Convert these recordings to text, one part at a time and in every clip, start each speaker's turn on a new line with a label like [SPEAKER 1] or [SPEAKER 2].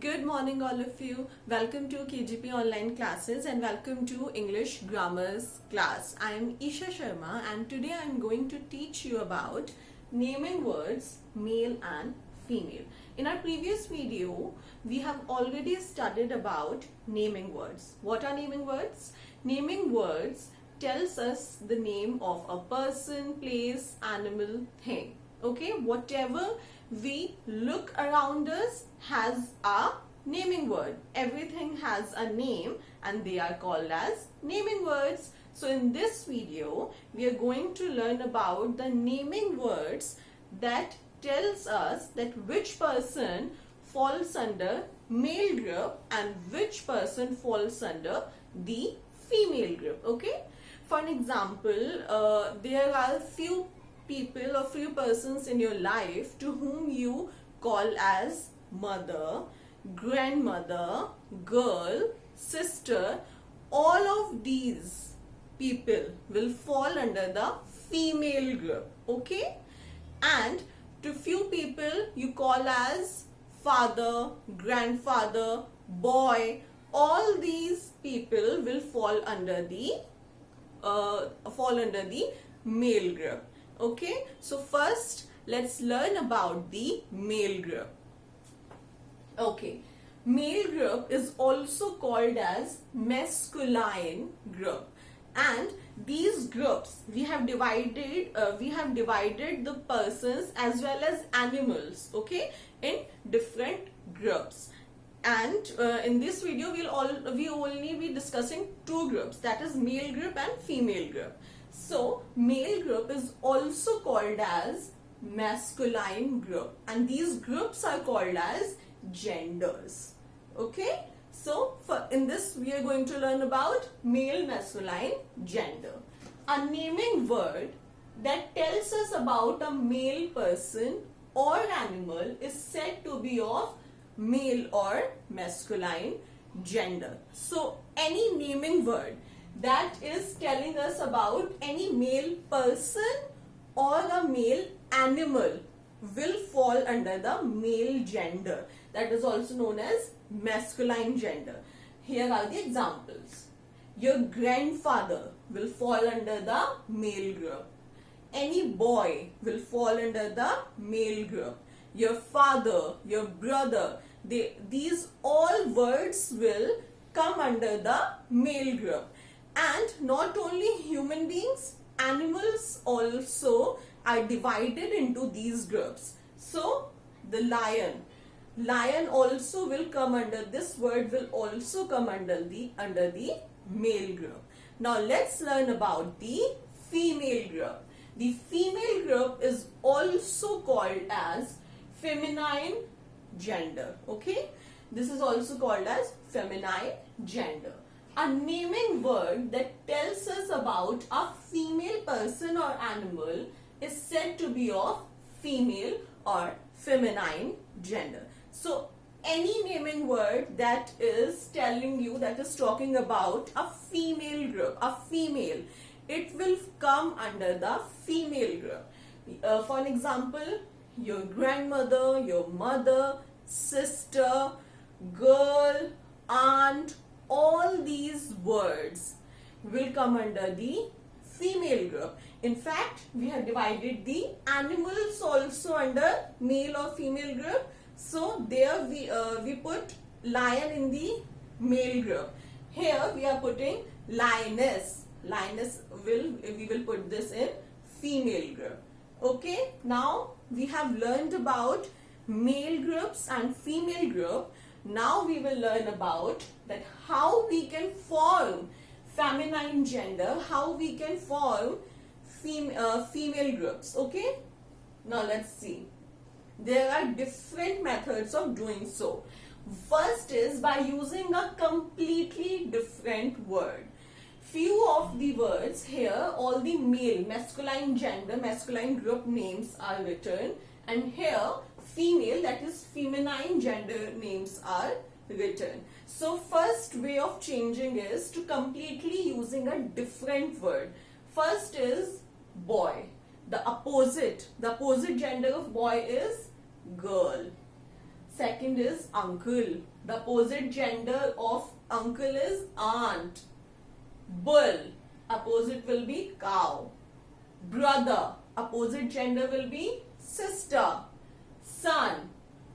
[SPEAKER 1] Good morning, all of you. Welcome to KGP online classes and welcome to English grammars class. I am Isha Sharma and today I am going to teach you about naming words male and female. In our previous video, we have already studied about naming words. What are naming words? Naming words tells us the name of a person, place, animal, thing. Okay, whatever we look around us has a naming word. Everything has a name and they are called as naming words. So in this video, we are going to learn about the naming words that tells us that which person falls under male group and which person falls under the female group. Okay, for an example, there are few people or few persons in your life to whom you call as mother, grandmother, girl, sister. All of these people will fall under the female group. Okay, and to few people you call as father, grandfather, boy. All these people will fall under the male group. Okay, so first let's learn about the male group. Okay, male group is also called as masculine group, and these groups we have divided the persons as well as animals, okay, in different groups. And in this video we only be discussing two groups, that is male group and female group. So male group is also called as masculine group and these groups are called as genders. Okay, so in this we are going to learn about male, masculine, gender. A naming word that tells us about a male person or animal is said to be of male or masculine gender. So any naming word that is telling us about any male person or a male animal will fall under the male gender, that is also known as masculine gender. Here are the examples. Your grandfather will fall under the male group. Any boy will fall under the male group. Your father, your brother, these all words will come under the male group. And not only human beings, animals also are divided into these groups. So the lion also will come under, this word will also come under the male group. Now let's learn about the female group. The female group is also called as feminine gender. Okay, this is also called as feminine gender. A naming word that tells us about a female person or animal is said to be of female or feminine gender. So any naming word that is telling you, that is talking about a female group, a female, it will come under the female group. For an example, your grandmother, your mother, sister, girl, aunt, all these words will come under the female group. In fact, we have divided the animals also under male or female group. So there we put lion in the male group. Here we are putting lioness. We will put this in female group. Okay, now we have learned about male groups and female group. Now we will learn about that how we can form feminine gender, how we can form female groups. Okay, now let's see. There are different methods of doing so. First is by using a completely different word. Few of the words here, all the male, masculine gender, masculine group names are written, and here female, that is feminine gender names are written. So first way of changing is to completely using a different word. First is boy. The opposite gender of boy is girl. Second is uncle. The opposite gender of uncle is aunt. Bull, opposite will be cow. Brother, opposite gender will be sister. Son,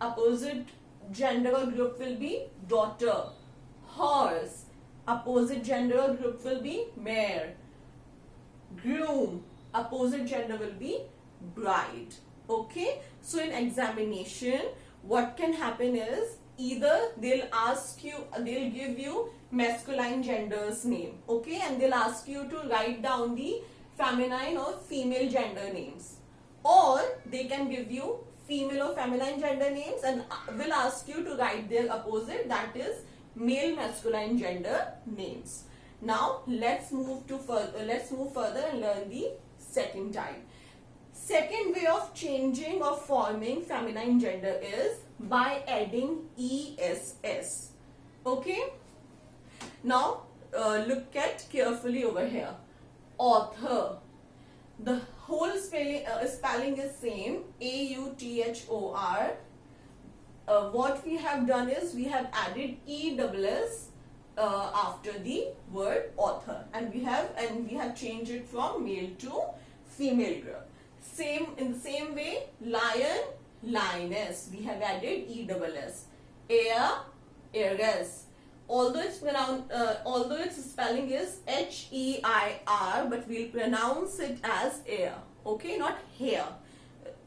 [SPEAKER 1] opposite gender or group will be daughter. Horse, opposite gender or group will be mare. Groom, opposite gender will be bride. Okay, so in examination what can happen is either they'll give you masculine gender's name, okay, and they'll ask you to write down the feminine or female gender names, or they can give you female or feminine gender names and will ask you to write their opposite, that is male masculine gender names. Now let's move further and learn the second type. Second way of changing or forming feminine gender is by adding ess. Okay. Now look at carefully over here. Author. The whole spelling is same, AUTHOR. What we have done is we have added ESS after the word author, and we have changed it from male to female group. In the same way, lion, lioness, we have added ESS. Heir, heiress. Although its spelling is HEIR, but we'll pronounce it as heir. Okay, not hair.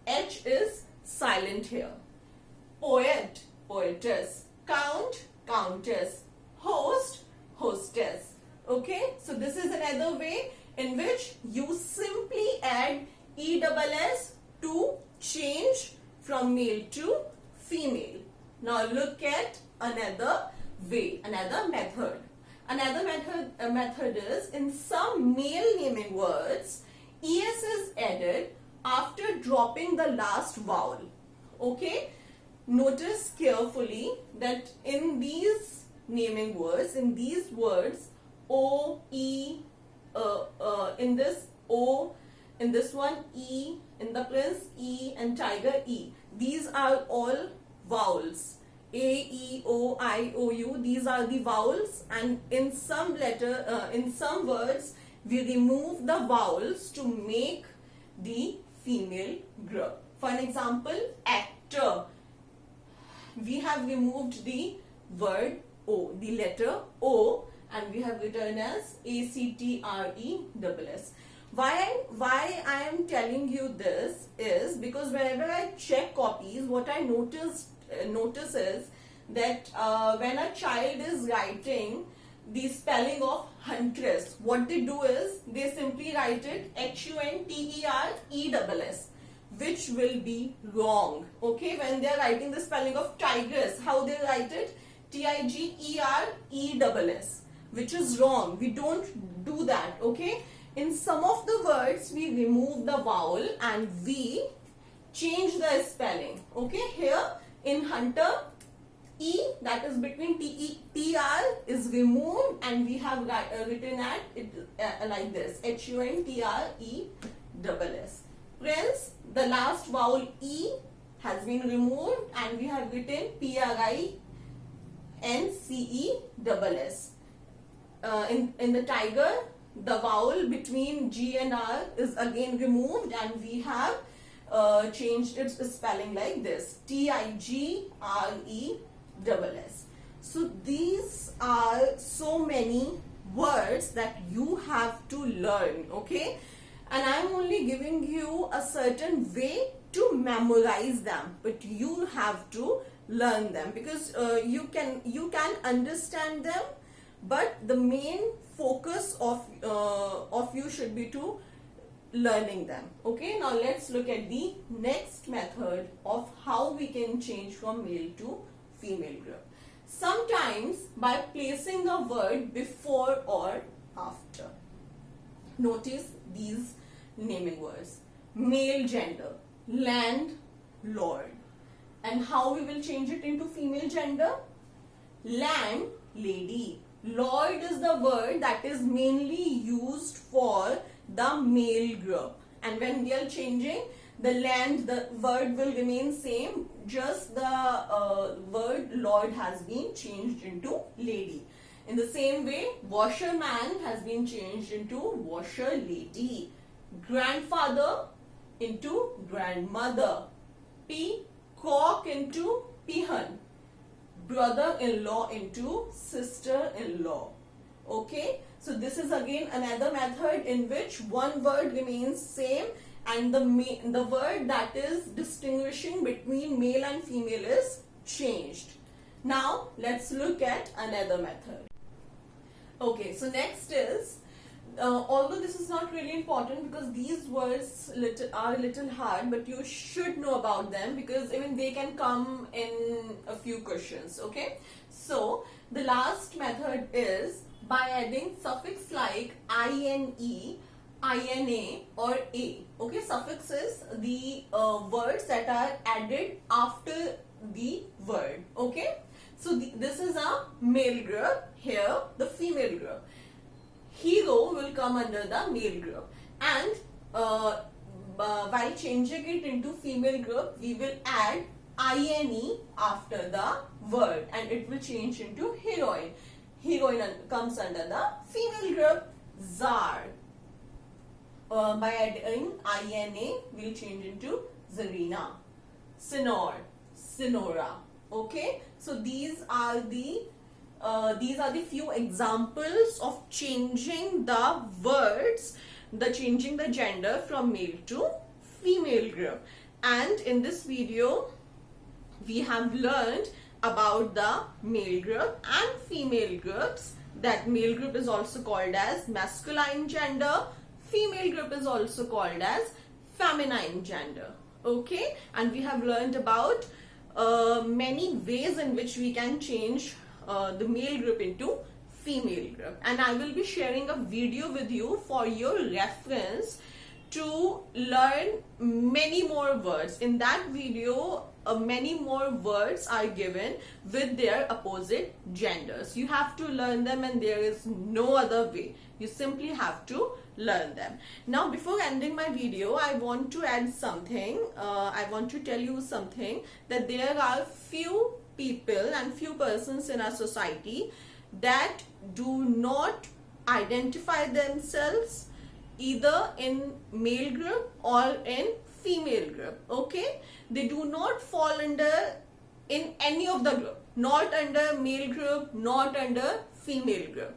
[SPEAKER 1] H is silent here. Poet, poetess. Count, countess. Host, hostess. Okay, so this is another way in which you simply add ESS to change from male to female. Now look at another way, another method. Another method is in some male naming words, ES is added after dropping the last vowel. Okay, notice carefully that in these naming words, in these words, O, E, in this O, in this one E, in the prince E, and tiger E. These are all vowels. A, E, O, I, O, U. These are the vowels, and in some words we remove the vowels to make the female group. For an example, actor. We have removed the word O, the letter O, and we have written as ACTRESS. Why I am telling you this is because whenever I check copies, what I notice is that when a child is writing the spelling of huntress, what they do is they simply write it HUNTERESS, which will be wrong. Okay, when they are writing the spelling of tigress, how they write it? TIGERESS, which is wrong. We don't do that. Okay, in some of the words we remove the vowel and we change the spelling. Okay, here in hunter, E, that is between TR is removed and we have written at it like this, HUNTRESS. Prince, the last vowel E has been removed and we have written PRINCESS. In the tiger, the vowel between G and R is again removed and we have changed its spelling like this, TIGRESS. So these are so many words that you have to learn, okay? And I'm only giving you a certain way to memorize them, but you have to learn them because you can understand them, but the main focus of you should be to learning them. Okay, now let's look at the next method of how we can change from male to female group. Sometimes by placing a word before or after. Notice these naming words. Male gender, land, lord. And how we will change it into female gender? Land, lady. Lord is the word that is mainly used for the male group. And when we are changing The land, the word will remain same, just the word Lord has been changed into lady. In the same way, washerman has been changed into washer lady. Grandfather into grandmother. Peacock into peahen. Brother-in-law into sister-in-law. Okay, so this is again another method in which one word remains same and the word that is distinguishing between male and female is changed. Now let's look at another method. Okay, so next is, although this is not really important because these words are a little hard, but you should know about them because even they can come in a few questions. Okay, so the last method is by adding suffix like ine, ina or a. Okay, suffixes the words that are added after the word. Okay, so this is a male group, here the female group. Hero will come under the male group, and while changing it into female group, we will add ine after the word and it will change into heroine. Heroine comes under the female group. Czar, by adding ina, will change into Zarina. Sinor, Sinora. Okay, so these are the few examples of changing the words, changing the gender from male to female group. And in this video, we have learned about the male group and female groups. That male group is also called as masculine gender. Female group is also called as feminine gender. Okay, and we have learned about many ways in which we can change the male group into female group, and I will be sharing a video with you for your reference to learn many more words. In that video, many more words are given with their opposite genders. You have to learn them and there is no other way. You simply have to learn them. Now, before ending my video, I want to add something. I want to tell you something, that there are few people and few persons in our society that do not identify themselves either in male group or in female group. Okay, they do not fall under in any of the group, not under male group, not under female group,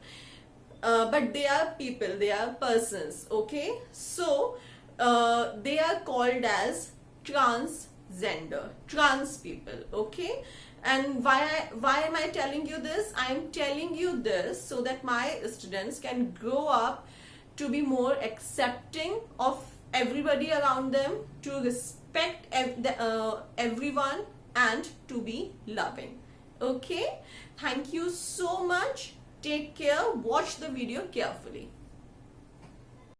[SPEAKER 1] but they are people, they are persons. Okay, so they are called as transgender, trans people. Okay, and why am I telling you this? I am telling you this so that my students can grow up to be more accepting of everybody around them, to respect everyone, and to be loving. Okay, thank you so much. Take care. Watch the video carefully.